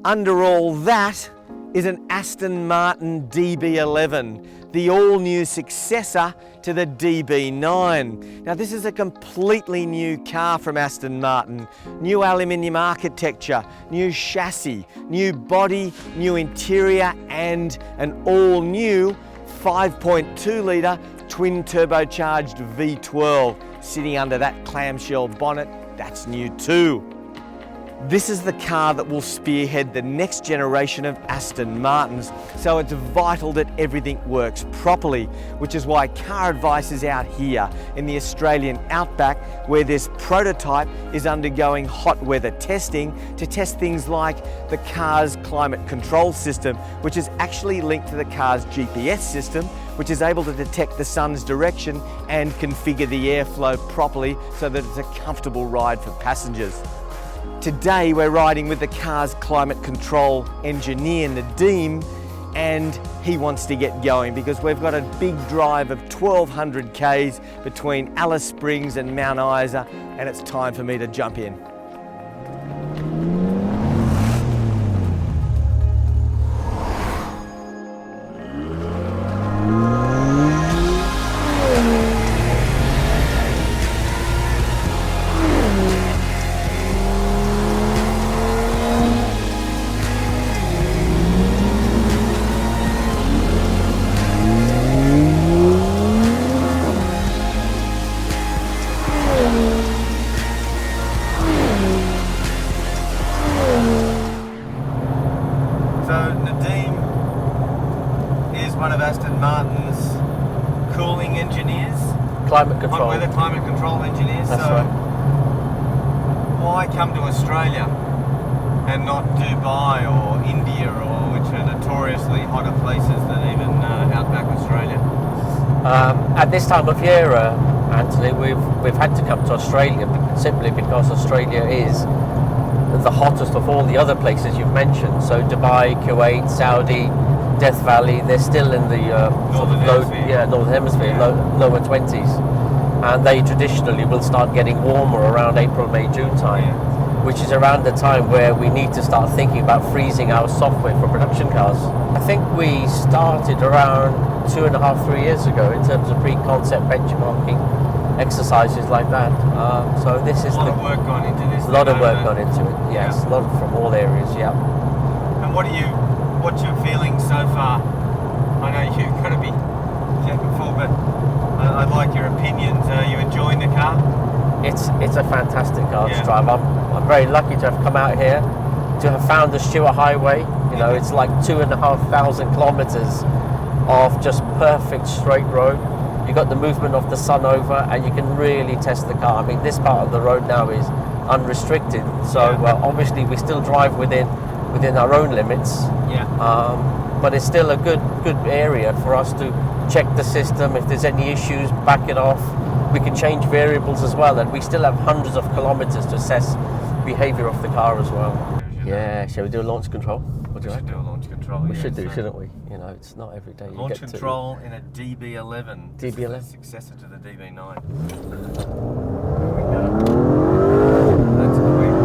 Under all that is an Aston Martin DB11, the all-new successor to the DB9. Now this is a completely new car from Aston Martin. New aluminium architecture, new chassis, new body, new interior, and an all-new 5.2 litre twin turbocharged V12 sitting under that clamshell bonnet. That's new too. This is the car that will spearhead the next generation of Aston Martins, so it's vital that everything works properly, which is why CarAdvice is out here in the Australian outback, where this prototype is undergoing hot weather testing to test things like the car's climate control system, which is actually linked to the car's GPS system, which is able to detect the sun's direction and configure the airflow properly so that it's a comfortable ride for passengers. Today we're riding with the car's climate control engineer, Nadeem, and he wants to get going because we've got a big drive of 1,200 Ks between Alice Springs and Mount Isa, and it's time for me to jump in. One of Aston Martin's cooling engineers. Climate control. We're the climate control engineers. That's so right. Why come to Australia and not Dubai or India, or which are notoriously hotter places than even outback Australia? At this time of year, Anthony, we've had to come to Australia simply because Australia is the hottest of all the other places you've mentioned. So Dubai, Kuwait, Saudi, Death Valley, they're still in the Northern Hemisphere, lower 20s, and they traditionally will start getting warmer around April, May, June time, which is around the time where we need to start thinking about freezing our software for production cars. I think we started around 2.5, 3 years ago in terms of pre-concept benchmarking exercises like that. So this is a lot of work gone into this. A lot of work gone into it. Yes, a lot from all areas. Yeah. And what's your feeling so far? I know you've got to be full, but I'd like your opinions. Are you enjoying the car? It's a fantastic car to drive. I'm very lucky to have come out here, to have found the Stewart Highway. You know, it's like 2,500 kilometres of just perfect straight road. You got the movement of the sun over, and you can really test the car. I mean, this part of the road now is unrestricted, so obviously we still drive within our own limits. But it's still a good area for us to check the system. If there's any issues, back it off. We can change variables as well, and we still have hundreds of kilometers to assess behavior of the car as well. Yeah, shall we do a launch control? What do you reckon? We should do a launch control. We should do, shouldn't we? You know, it's not every day you launch get control in a DB11. DB11? Successor to the DB9. Here we go. That's quick.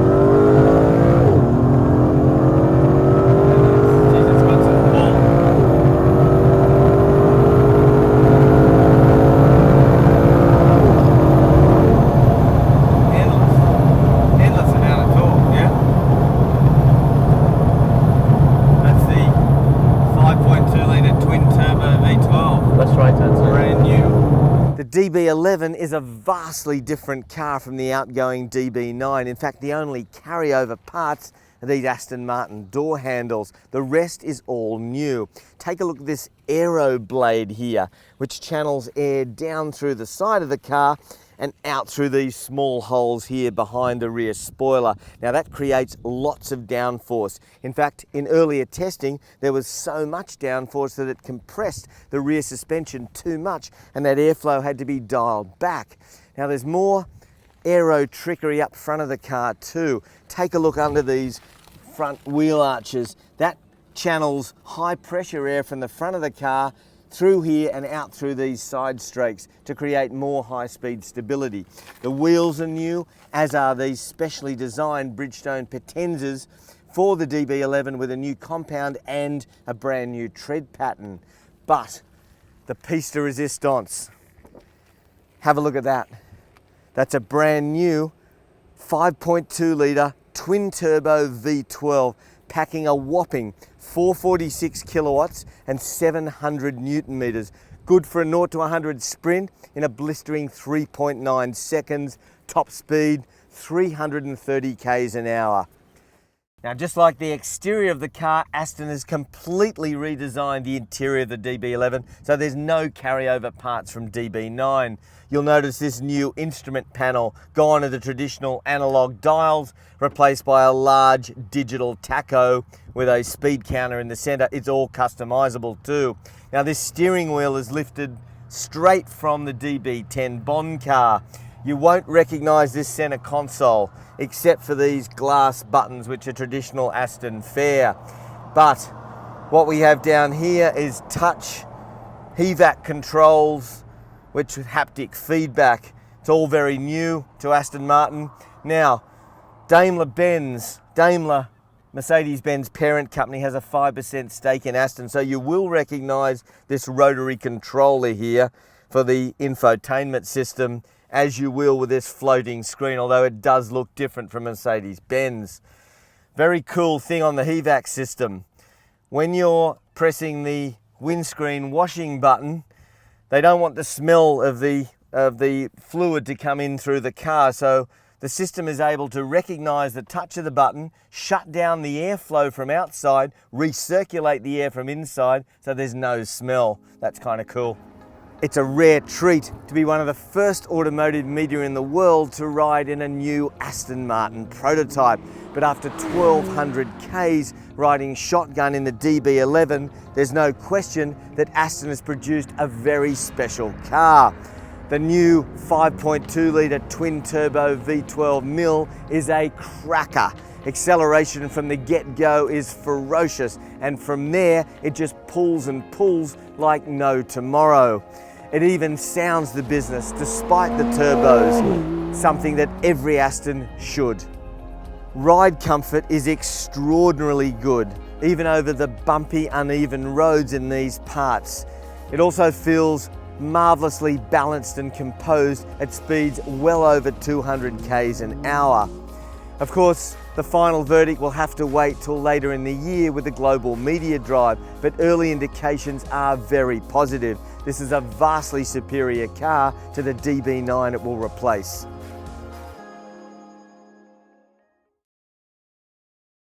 DB11 is a vastly different car from the outgoing DB9. In fact, the only carryover parts are these Aston Martin door handles. The rest is all new. Take a look at this Aeroblade here, which channels air down through the side of the car and out through these small holes here behind the rear spoiler. Now that creates lots of downforce. In fact, in earlier testing, there was so much downforce that it compressed the rear suspension too much, and that airflow had to be dialed back. Now there's more aero trickery up front of the car too. Take a look under these front wheel arches. That channels high pressure air from the front of the car through here and out through these side strakes to create more high-speed stability. The wheels are new, as are these specially designed Bridgestone Potenzas for the DB11 with a new compound and a brand new tread pattern. But the piece de resistance, have a look at that. That's a brand new 5.2 litre twin turbo V12, packing a whopping 446 kilowatts and 700 Newton meters. Good for a 0 to 100 sprint in a blistering 3.9 seconds, top speed 330 k's an hour. Now, just like the exterior of the car, Aston has completely redesigned the interior of the DB11, so there's no carryover parts from DB9. You'll notice this new instrument panel gone to the traditional analog dials, replaced by a large digital tacho with a speed counter in the center. It's all customizable too. Now, this steering wheel is lifted straight from the DB10 Bond car. You won't recognize this center console except for these glass buttons, which are traditional Aston fare. But what we have down here is touch HVAC controls, which with haptic feedback. It's all very new to Aston Martin. Now, Daimler, Mercedes-Benz parent company, has a 5% stake in Aston, so you will recognize this rotary controller here for the infotainment system, as you will with this floating screen, although it does look different from Mercedes-Benz. Very cool thing on the HVAC system. When you're pressing the windscreen washing button, they don't want the smell of the fluid to come in through the car, so the system is able to recognize the touch of the button, shut down the airflow from outside, recirculate the air from inside, so there's no smell. That's kind of cool. It's a rare treat to be one of the first automotive media in the world to ride in a new Aston Martin prototype. But after 1,200 Ks riding shotgun in the DB11, there's no question that Aston has produced a very special car. The new 5.2 litre twin turbo V12 mill is a cracker. Acceleration from the get-go is ferocious, and from there it just pulls and pulls like no tomorrow. It even sounds the business despite the turbos, something that every Aston should. Ride comfort is extraordinarily good, even over the bumpy, uneven roads in these parts. It also feels marvelously balanced and composed at speeds well over 200 k's an hour. Of course, the final verdict will have to wait till later in the year with the global media drive, but early indications are very positive. This is a vastly superior car to the DB9 it will replace.